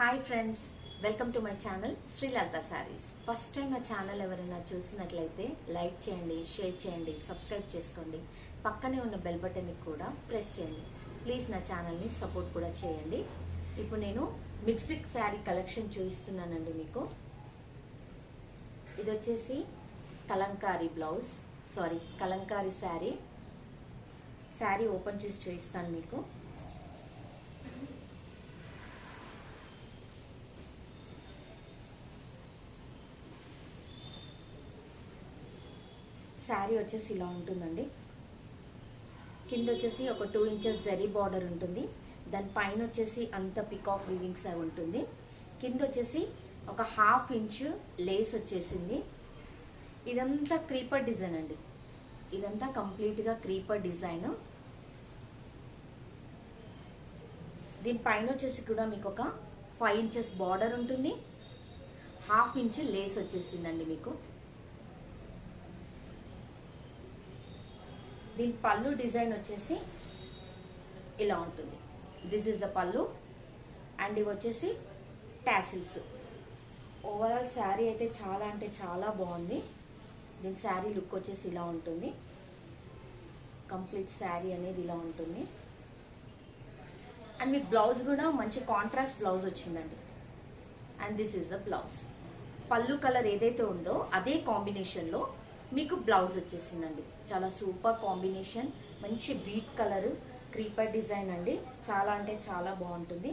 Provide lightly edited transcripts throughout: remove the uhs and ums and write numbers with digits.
Hi friends, welcome to my channel Sri Lalitha saris. First time నా channel ఎవరైనా చూసినట్లయితే లైక్ చేయండి, షేర్ చేయండి, సబ్స్క్రైబ్ చేసుకోండి. పక్కనే ఉన్న బెల్ బటన్ని కూడా ప్రెస్ చేయండి. ప్లీజ్ నా ఛానల్ని సపోర్ట్ కూడా చేయండి. ఇప్పుడు నేను మిక్స్డ్ శారీ కలెక్షన్ చూపిస్తున్నానండి మీకు. ఇది వచ్చేసి కలంకారీ బ్లౌజ్, కలంకారీ శారీ. శారీ ఓపెన్ చేసి చూపిస్తాను మీకు. శారీ వచ్చేసి ఇలా ఉంటుందండి. కింద వచ్చేసి ఒక 2 ఇంచెస్ జరీ బార్డర్ ఉంటుంది. దాని పైన వచ్చేసి అంత పికాక్ వీవింగ్స్ అవి ఉంటుంది. కింద వచ్చేసి ఒక 1/2 ఇంచ్ లేస్ వచ్చేసింది. ఇదంతా క్రీపర్ డిజైన్ అండి. ఇదంతా కంప్లీట్గా క్రీపర్ డిజైన్. దీని పైన వచ్చేసి కూడా మీకు ఒక 5 ఇంచెస్ బార్డర్ ఉంటుంది. 1/2 ఇంచ్ లేస్ వచ్చేసిందండి మీకు. దీని పళ్ళు డిజైన్ వచ్చేసి ఇలా ఉంటుంది. దిస్ ఇస్ ద పళ్ళు అండ్ ఇవి వచ్చేసి టాసిల్స్. ఓవరాల్ శారీ అయితే చాలా అంటే చాలా బాగుంది. దీని శారీ లుక్ వచ్చేసి ఇలా ఉంటుంది. కంప్లీట్ శారీ అనేది ఇలా ఉంటుంది. అండ్ మీకు బ్లౌజ్ కూడా మంచి కాంట్రాస్ట్ బ్లౌజ్ వచ్చిందండి. And this is the blouse. పళ్ళు కలర్ ఏదైతే ఉందో అదే కాంబినేషన్లో మీకు బ్లౌజ్ వచ్చేసిందండి. చాలా సూపర్ కాంబినేషన్. మంచి వీట్ కలర్ క్రీపర్ డిజైన్ అండి. చాలా అంటే చాలా బాగుంటుంది.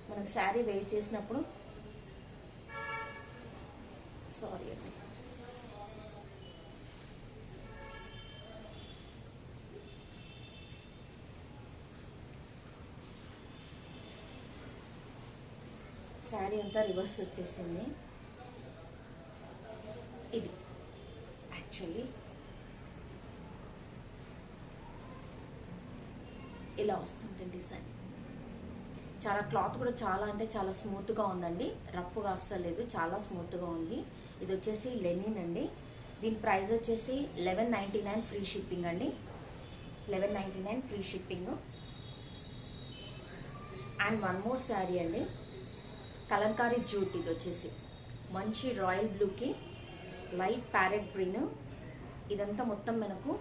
మనం శారీ వేర్ చేసినప్పుడు అండి శారీ అంతా రివర్స్ వచ్చేసింది. ఇది యాక్చువల్లీ ఇలా వస్తుంది డిజైన్. చాలా క్లాత్ కూడా చాలా అంటే చాలా స్మూత్గా ఉందండి. రఫ్గా అస్సలేదు, చాలా స్మూత్గా ఉంది. ఇది వచ్చేసి లెనిన్ అండి. దీని ప్రైస్ వచ్చేసి 1199 ఫ్రీ షిప్పింగ్ అండి. 1199 free shipping. And one more sari అండి, కలంకారీ జూట్. ఇది వచ్చేసి మంచి రాయల్ బ్లూకి లైట్ ప్యారెట్ గ్రీన్. ఇదంతా మొత్తం మనకు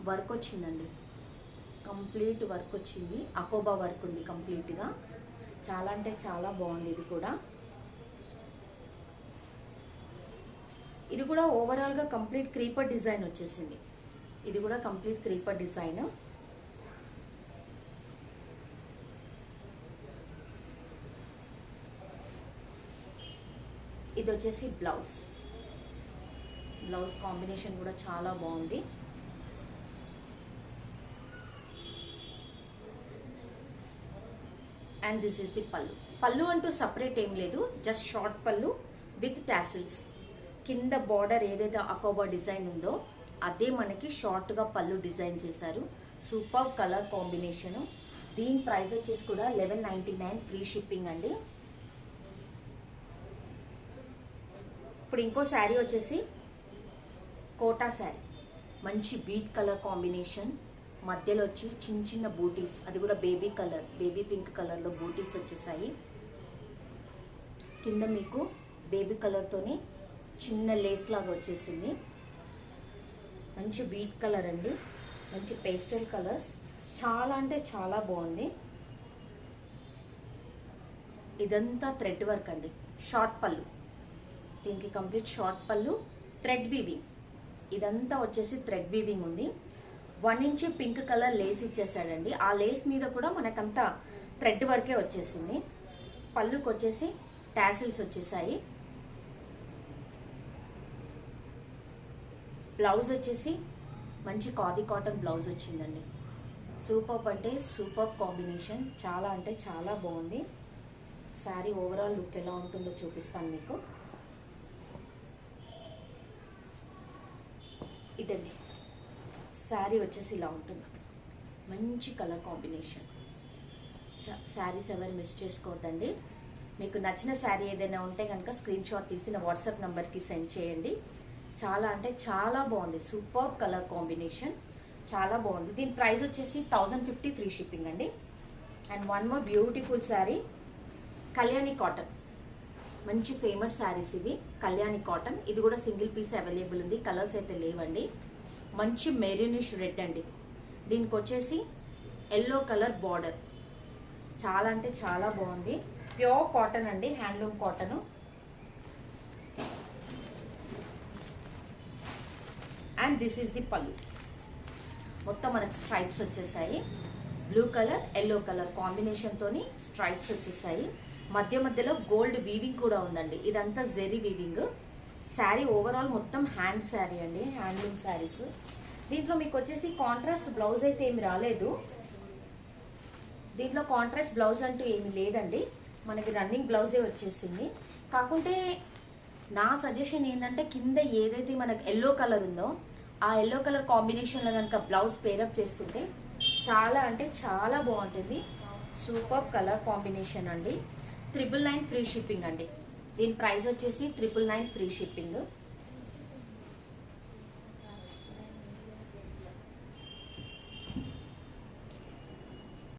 వర్క్ వచ్చిందండి. కంప్లీట్ వర్క్ వచ్చింది. అకోబా వర్క్ ఉంది కంప్లీట్గా. చాలా అంటే చాలా బాగుంది. ఇది కూడా ఓవరాల్గా కంప్లీట్ క్రీపర్ డిజైన్ వచ్చేసింది. ఇది కూడా కంప్లీట్ క్రీపర్ డిజైన్. ఇది వచ్చేసి బ్లౌజ్. బ్లౌజ్ కాంబినేషన్ కూడా చాలా బాగుంది. అండ్ దిస్ ఇస్ ది పళ్ళు. పళ్ళు అంటూ సపరేట్ ఏం లేదు, జస్ట్ షార్ట్ పళ్ళు విత్ టాసిల్స్. కింద బార్డర్ ఏదైతే అకోబా డిజైన్ ఉందో అదే మనకి షార్ట్గా పళ్ళు డిజైన్ చేశారు. Super colour combination. దీని ప్రైస్ వచ్చేసి కూడా 1199 ఫ్రీ షిప్పింగ్ అండి. ఇప్పుడు ఇంకో శారీ వచ్చేసి కోటా శారీ. మంచి వీట్ కలర్ కాంబినేషన్. మధ్యలో వచ్చి చిన్న చిన్న బూటీస్, అది కూడా బేబీ పింక్ కలర్లో బూటీస్ వచ్చేసాయి. కింద మీకు బేబీ కలర్తోనే చిన్న లేస్ లాగా వచ్చేసింది. మంచి వీట్ కలర్ అండి. మంచి పేస్టల్ కలర్స్. చాలా అంటే చాలా బాగుంది. ఇదంతా థ్రెడ్ వర్క్ అండి. షార్ట్ పళ్ళు. దీనికి కంప్లీట్ షార్ట్ పళ్ళు, థ్రెడ్ వీవింగ్. ఇదంతా వచ్చేసి థ్రెడ్ వీవింగ్ ఉంది. 1 ఇంచ్ పింక్ కలర్ లేస్ ఇచ్చేసాడండి. ఆ లేస్ మీద కూడా మనకంతా థ్రెడ్ వర్కే వచ్చేసింది. పళ్ళుకి వచ్చేసి టాసిల్స్ వచ్చేసాయి. బ్లౌజ్ వచ్చేసి మంచి ఖాదీ కాటన్ బ్లౌజ్ వచ్చిందండి. సూపర్ అంటే సూపర్ కాంబినేషన్. చాలా అంటే చాలా బాగుంది. శారీ ఓవరాల్ లుక్ ఎలా ఉంటుందో చూపిస్తాను మీకు. ఇదండి శారీ వచ్చేసి ఇలా ఉంటుంది. మంచి కలర్ కాంబినేషన్. శారీస్ ఎవరు మిస్ చేసుకోవద్దండి. మీకు నచ్చిన శారీ ఏదైనా ఉంటే కనుక స్క్రీన్ షాట్ తీసి నా వాట్సాప్ నెంబర్కి సెండ్ చేయండి. చాలా అంటే చాలా బాగుంది. Super colour combination. చాలా బాగుంది. దీని ప్రైస్ వచ్చేసి 1050 ఫ్రీ షిప్పింగ్ అండి. And one more beautiful sari. Kalyani cotton, మంచి ఫేమస్ శారీస్ ఇవి. కళ్యాణి కాటన్, ఇది కూడా సింగిల్ పీస్ అవైలబుల్ ఉంది, కలర్స్ అయితే లేవండి. మంచి మెరూనిష్ రెడ్ అండి. దీనికి వచ్చేసి ఎల్లో కలర్ బార్డర్, చాలా అంటే చాలా బాగుంది. ప్యూర్ కాటన్ అండి, handloom cotton. And this is the పళ్ళు. మొత్తం మనకి స్ట్రైప్స్ వచ్చేసాయి. Blue colour yellow colour combination తోని స్ట్రైప్స్ వచ్చేసాయి. మధ్య మధ్యలో గోల్డ్ వీవింగ్ కూడా ఉందండి. ఇదంతా జెరీ వీవింగ్. శారీ ఓవరాల్ మొత్తం హ్యాండ్ శారీ అండి, హ్యాండ్లూమ్ శారీస్. దీంట్లో మీకు వచ్చేసి కాంట్రాస్ట్ బ్లౌజ్ అయితే ఏమి రాలేదు. దీంట్లో కాంట్రాస్ట్ బ్లౌజ్ అంటూ ఏమి లేదండి, మనకి రన్నింగ్ బ్లౌజే వచ్చేసింది. కాకుంటే నా సజెషన్ ఏంటంటే కింద ఏదైతే మనకి ఎల్లో కలర్ ఉందో ఆ ఎల్లో కలర్ కాంబినేషన్లో కనుక బ్లౌజ్ పేరప్ చేసుకుంటే చాలా అంటే చాలా బాగుంటుంది. సూపర్ కలర్ కాంబినేషన్ అండి. 999 ఫ్రీ షిప్పింగ్ అండి. దీని ప్రైస్ వచ్చేసి 999 ఫ్రీ షిప్పింగ్.